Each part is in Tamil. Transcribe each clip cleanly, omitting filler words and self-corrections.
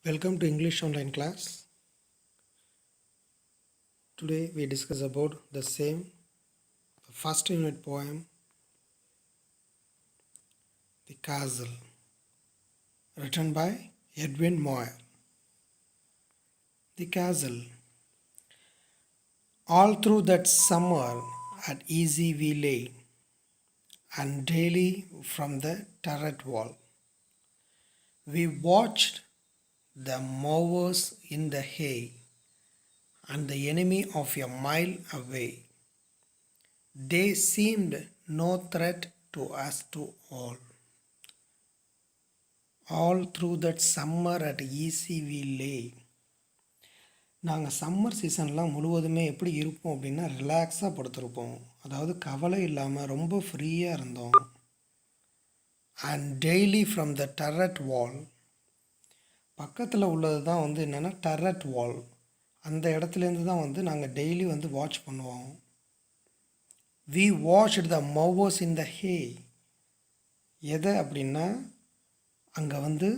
Welcome to English online class. Today we discuss about the first unit poem, The Castle, written by Edwin Moyer. The Castle. All through that summer at easy we lay, and daily from the turret wall, we watched the mowers in the hay, and the enemy of a mile away. They seemed no threat to us to all. All through that summer at easy we lay. நாங்கள் சம்மர் சீசன்லாம் முழுவதுமே எப்படி இருப்போம் அப்படின்னா ரிலாக்ஸாக படுத்திருப்போம். அதாவது கவலை இல்லாமல் ரொம்ப ஃப்ரீயாக இருந்தோம். அண்ட் டெய்லி ஃப்ரம் த டர்ரட் வால், பக்கத்தில் உள்ளது தான் வந்து என்னென்னா டர்ரட் வால், அந்த இடத்துலேருந்து தான் வந்து நாங்கள் டெய்லி வந்து வாட்ச் பண்ணுவோம். வி வாட்ச்டு த மோவர்ஸ் இன் த ஹே. எதை அப்படின்னா அங்கே வந்து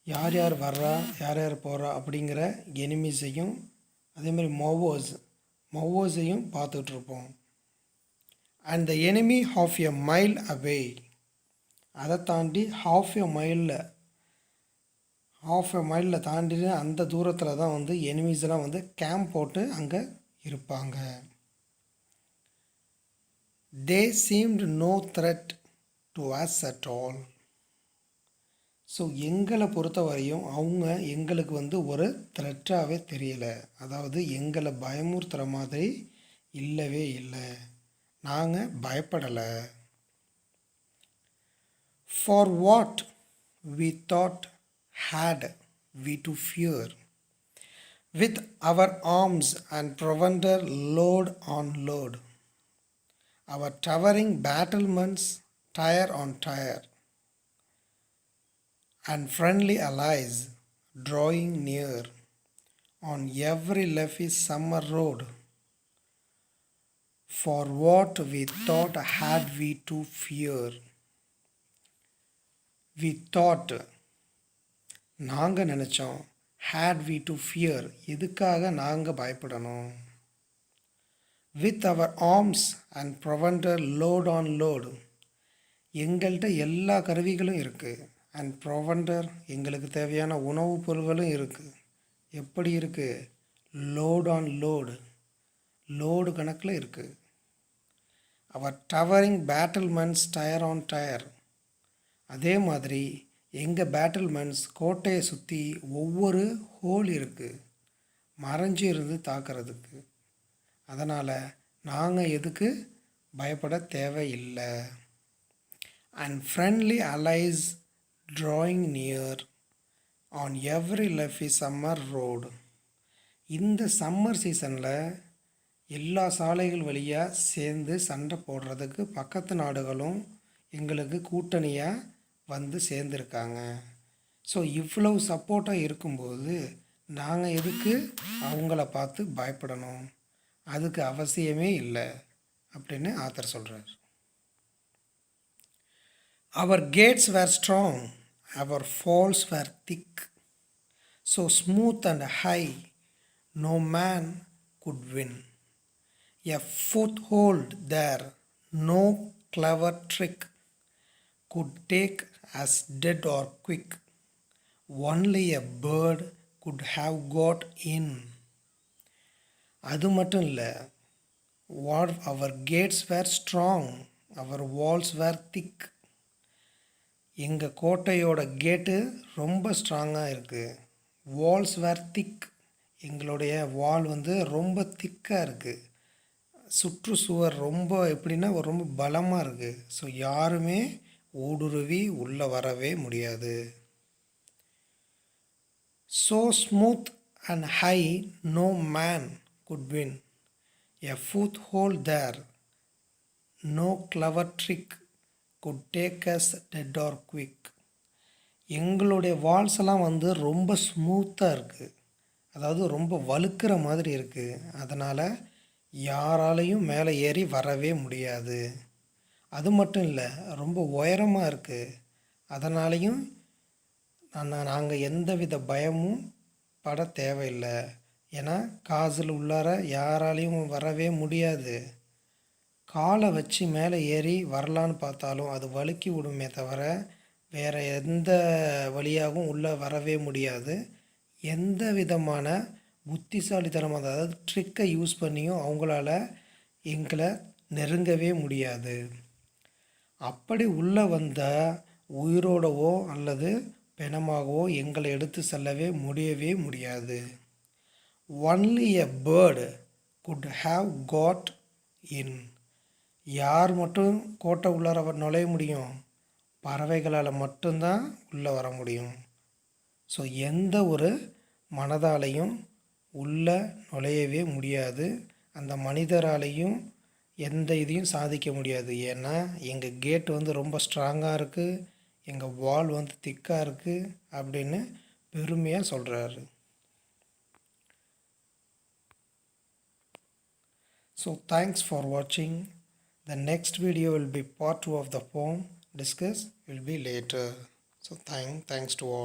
யார் யார் வர்றா யார் யார் போகிறா அப்படிங்கிற எனிமீஸையும் அதேமாதிரி மோவோஸையும் பார்த்துட்ருப்போம். And the enemy half a mile அவே, அதை தாண்டி ஹாஃப் எ மைலில் தாண்டி அந்த தூரத்தில் தான் வந்து எனிமீஸ்லாம் வந்து கேம்ப் போட்டு அங்கே இருப்பாங்க. They seemed no threat to us at all. So எங்களை பொறுத்த வரையும் அவங்க எங்களுக்கு வந்து ஒரு த்ரெட்டாகவே தெரியலை. அதாவது எங்களை பயமுறுத்துகிற மாதிரி இல்லவே இல்லை. நாங்கள் பயப்படலை. For what we thought had we to fear, with our arms and provender load on load, our towering battlements tier on tier, and friendly allies drawing near on every leafy summer road. For what we thought had we to fear. We thought, நாங்கள் நினச்சோம், had we to fear, எதுக்காக நாங்கள் பயப்படணும். With our arms and provender load on load, எங்கள்கிட்ட எல்லா கருவிகளும் இருக்குது. அண்ட் ப்ரொவண்டர், எங்களுக்கு தேவையான உணவுப் பொருள்களும் இருக்குது. எப்படி இருக்குது? லோட் ஆன் லோடு கணக்கில் இருக்குது. அவர் towering battlements tier on tyre, அதே மாதிரி எங்கள் பேட்டில்மெண்ட்ஸ் கோட்டையை சுற்றி ஒவ்வொரு ஹோல் இருக்குது, மறைஞ்சி இருந்து தாக்கிறதுக்கு. அதனால் நாங்கள் எதுக்கு பயப்பட தேவையில்லை. And friendly allies drawing near on every leafy summer road. இந்த சம்மர் சீசனில் எல்லா சாலைகள் வழியாக சேர்ந்து சண்டை போடுறதுக்கு பக்கத்து நாடுகளும் எங்களுக்கு கூட்டணியாக வந்து சேர்ந்துருக்காங்க. ஸோ இவ்வளவு சப்போர்ட்டாக இருக்கும்போது நாங்கள் எதுக்கு அவங்கள பார்த்து பயப்படணும்? அதுக்கு அவசியமே இல்லை அப்படின்னு ஆத்தர் சொல்கிறார். Our gates were strong, our walls were thick, so smooth and high, no man could win. A foothold there, no clever trick could take us dead or quick. Only a bird could have got in. அது மட்டும் இல்லை, our gates were strong, our walls were thick. எங்கள் கோட்டையோட கேட்டு ரொம்ப ஸ்ட்ராங்காக இருக்குது. வால்ஸ் வேர் திக், எங்களுடைய வால் வந்து ரொம்ப திக்காக இருக்குது. சுற்றுச்சுவர் ரொம்ப எப்படின்னா ரொம்ப பலமாக இருக்குது. ஸோ யாருமே ஊடுருவி உள்ளே வரவே முடியாது. So smooth and high, no man could win. A foothold there, no clever trick could take us dead or quick. எங்களுடைய வால்ஸ் எல்லாம் வந்து ரொம்ப ஸ்மூத்தாக இருக்குது, அதாவது ரொம்ப வழுக்கிற மாதிரி இருக்குது. அதனால் யாராலையும் மேலே ஏறி வரவே முடியாது. அது மட்டும் இல்லை, ரொம்ப உயரமாக இருக்குது. அதனாலையும் நாங்கள் எந்தவித பயமும் பட தேவையில்லை. ஏன்னா காசில் உள்ளார யாராலையும் வரவே முடியாது. காலை வச்சு மேலே ஏறி வரலான்னு பார்த்தாலும் அது வழுக்கி விடுமே தவிர வேறு எந்த வழியாகவும் உள்ளே வரவே முடியாது. எந்த விதமான புத்திசாலித்தனம், அதாவது ட்ரிக்கை யூஸ் பண்ணியும் அவங்களால எங்களை நெருங்கவே முடியாது. அப்படி உள்ளே வந்தால் உயிரோடவோ அல்லது பிணமாகவோ எங்களை எடுத்து செல்லவே முடியாது. Only a bird could have got in. யார் மட்டும் கோட்டை உள்ளார நுழைய முடியும்? பறவைகளால் மட்டும்தான் உள்ளே வர முடியும். ஸோ எந்த ஒரு மனதாலையும் உள்ளே நுழையவே முடியாது. அந்த மனிதராலையும் எந்த இதையும் சாதிக்க முடியாது. ஏன்னா எங்கள் கேட் வந்து ரொம்ப ஸ்ட்ராங்காக இருக்குது, எங்கள் வால் வந்து திக்காக இருக்குது அப்படின்னு பெருமையாக சொல்கிறாரு. So thanks for watching. The next video will be part 2 of the poem. Discuss will be later. So thanks to all.